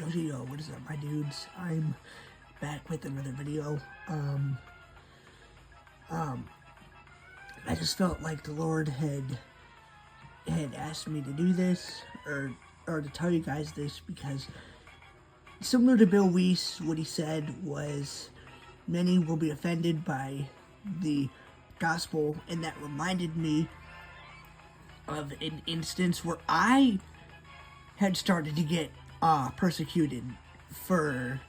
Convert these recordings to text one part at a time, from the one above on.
Yo, what is up, my dudes? I'm back with another video. I just felt like the Lord had asked me to do this, or to tell you guys this, because similar to Bill Weiss, what he said was, many will be offended by the gospel, and that reminded me of an instance where I had started to get persecuted for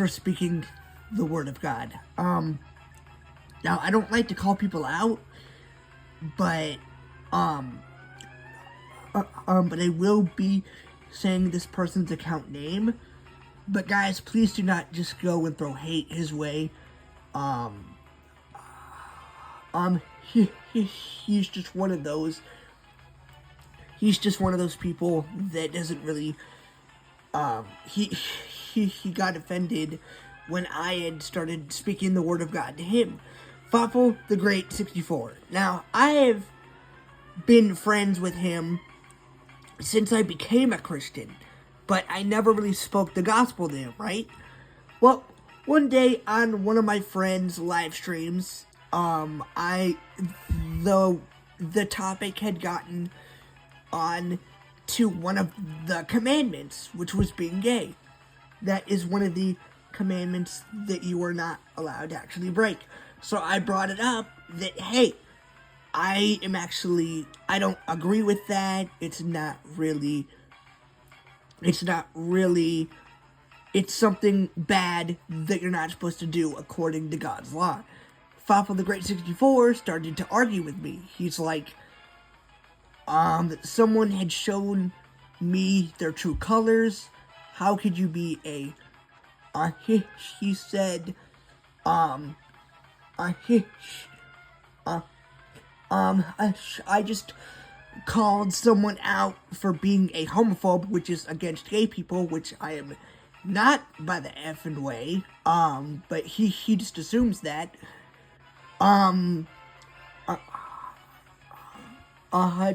speaking the word of God. Now I don't like to call people out, but I will be saying this person's account name. But guys, please do not just go and throw hate his way. He's just one of those. He's just one of those people that doesn't really. He got offended when I had started speaking the word of God to him. Thoughtful the Great 64. Now, I have been friends with him since I became a Christian, but I never really spoke the gospel to him, right? Well, one day on one of my friends' live streams, the topic had gotten on to one of the commandments, which was being gay. That is one of the commandments that you are not allowed to actually break. So I brought it up that, hey, I don't agree with that. It's something bad that you're not supposed to do according to God's law. Thoughtful the Great 64 started to argue with me. He's like, someone had shown me their true colors. How could you be a, he said, I just called someone out for being a homophobe, which is against gay people, which I am not by the effing way, but he just assumes that,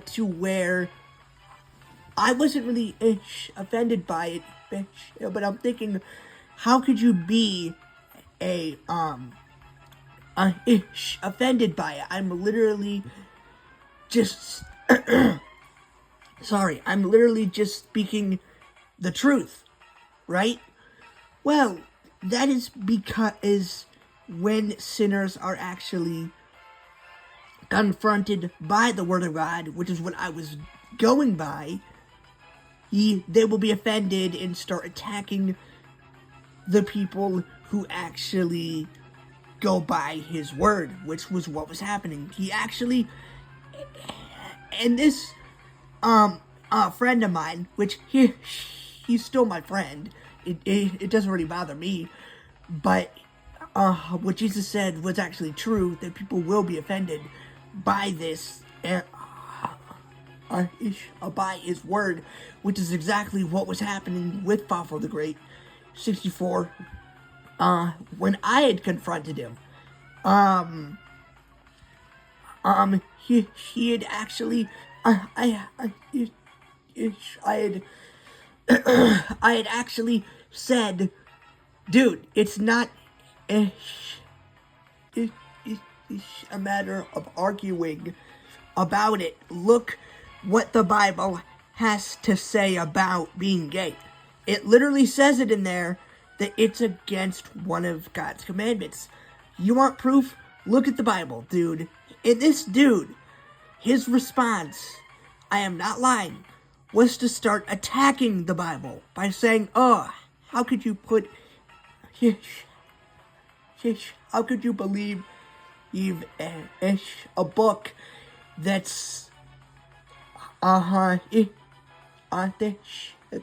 to where I wasn't really offended by it, but I'm thinking, how could you be offended by it? I'm literally just, I'm literally just speaking the truth, right? Well, that is because when sinners are actually confronted by the word of God, which is what I was going by, they will be offended and start attacking the people who actually go by his word, which was what was happening. He actually, and this friend of mine, which he's still my friend, it doesn't really bother me, but what Jesus said was actually true, that people will be offended by this, by his word, which is exactly what was happening with Thoughtful the Great 64, when I had confronted him. He had actually, I had actually said, dude, it's not a matter of arguing about it. Look what the Bible has to say about being gay. It literally says it in there that it's against one of God's commandments. You want proof? Look at the Bible, dude. And this dude, his response, I am not lying, was to start attacking the Bible by saying, how could you put, how could you believe a book that's,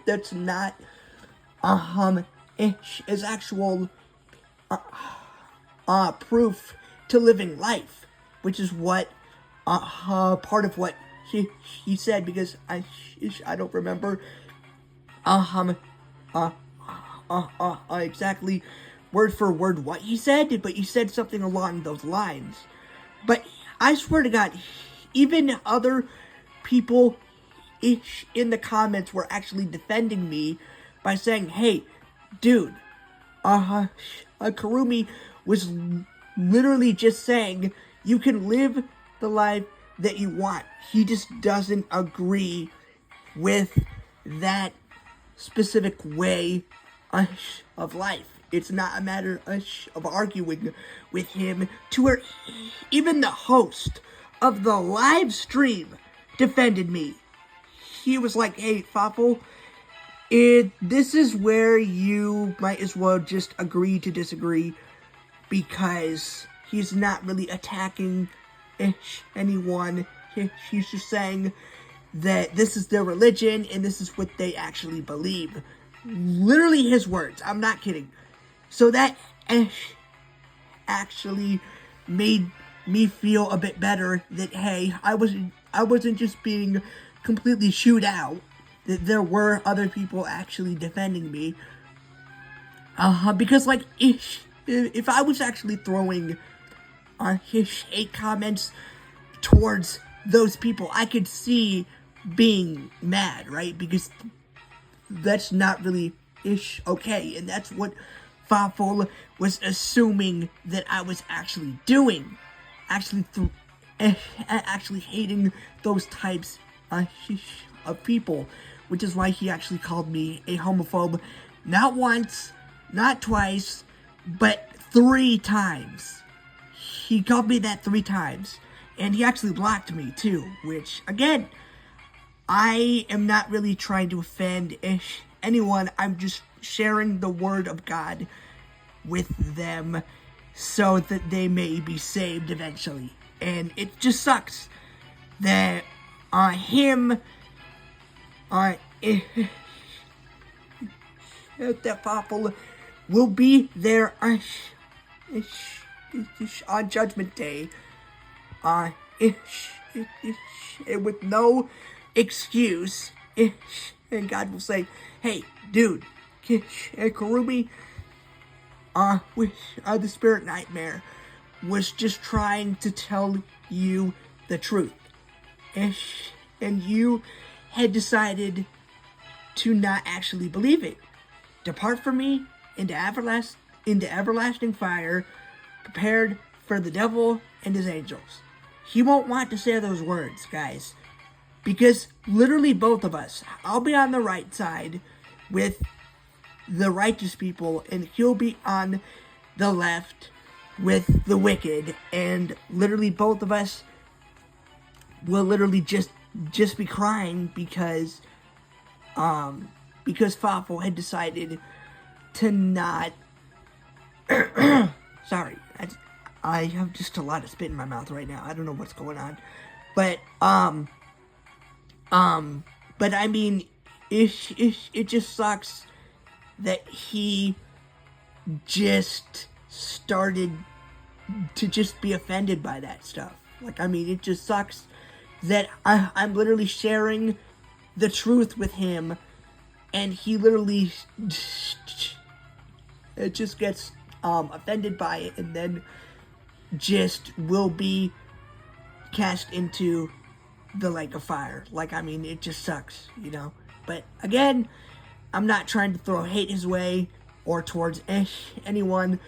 that's not, is actual, proof to living life, which is what, part of what he said, because I don't remember, exactly word for word what he said, but he said something along those lines. But I swear to God, even other people ish in the comments were actually defending me by saying, hey, dude, Kurumi was literally just saying you can live the life that you want. He just doesn't agree with that specific way of life. It's not a matter of arguing with him, to where even the host of the live stream defended me. He was like, hey, Fafel, this is where you might as well just agree to disagree, because he's not really attacking anyone. He's just saying that this is their religion and this is what they actually believe. Literally his words. I'm not kidding. So that actually made me feel a bit better that, hey, I wasn't just being completely shooed out, that there were other people actually defending me. Because, like, if I was actually throwing hate comments towards those people, I could see being mad, right? Because that's not really okay, and that's what Fafel was assuming that I was actually doing, actually hating those types of people, which is why he actually called me a homophobe, not once, not twice, but 3 times. He called me that 3 times, and he actually blocked me too, which, again, I am not really trying to offend anyone. I'm just sharing the word of God with them so that they may be saved eventually. And it just sucks that that Fafel will be there on Judgment Day with no excuse, and God will say, hey, dude, Kurumi, the spirit nightmare was just trying to tell you the truth, and you had decided to not actually believe it. Depart from me into everlasting fire, prepared for the devil and his angels. He won't want to say those words, guys, because literally both of us, I'll be on the right side with the righteous people, and he'll be on the left with the wicked, and literally both of us will literally just be crying because Fafel had decided to not sorry, I have just a lot of spit in my mouth right now. I don't know what's going on, but I mean, it just sucks that he just started to just be offended by that stuff. Like, I mean, it just sucks that I'm literally sharing the truth with him, and he literally just gets offended by it, and then just will be cast into the lake of fire. Like, I mean, it just sucks, you know? But again, I'm not trying to throw hate his way or towards anyone.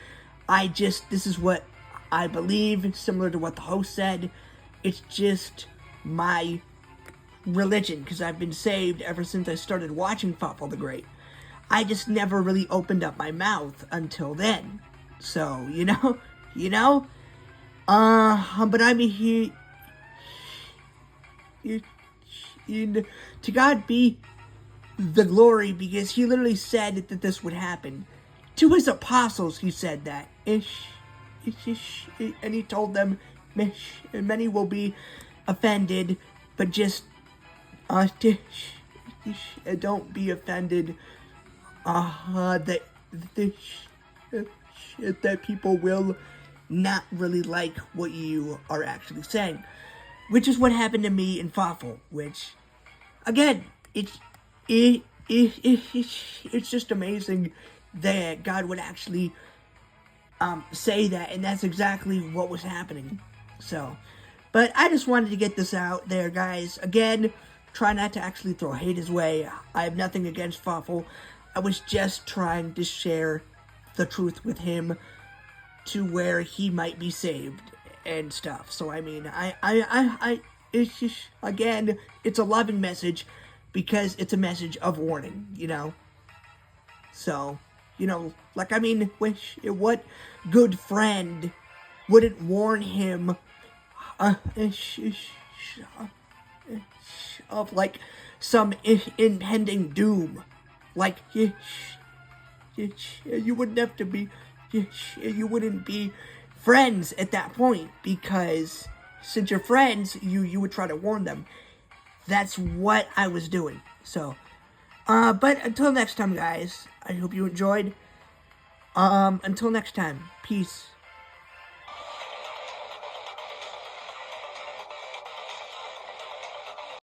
This is what I believe, similar to what the host said. It's just my religion, because I've been saved ever since I started watching Fafel the Great. I just never really opened up my mouth until then. So, you know? But I mean, to God be the glory, because he literally said that this would happen. To his apostles, he said that. And he told them, many will be offended, but just don't be offended that people will not really like what you are actually saying. Which is what happened to me in Fafel, which, again, it's just amazing that God would actually say that, and that's exactly what was happening. So, but I just wanted to get this out there, guys. Again, try not to actually throw hate his way. I have nothing against Fawful. I was just trying to share the truth with him to where he might be saved and stuff. So I mean, it's just, again, it's a loving message because it's a message of warning, you know. So, you know, like, I mean, what good friend wouldn't warn him of like some impending doom? Like, you wouldn't have to be, you wouldn't be friends at that point, because since you're friends, you would try to warn them. That's what I was doing. So, but until next time, guys, I hope you enjoyed. Until next time, peace.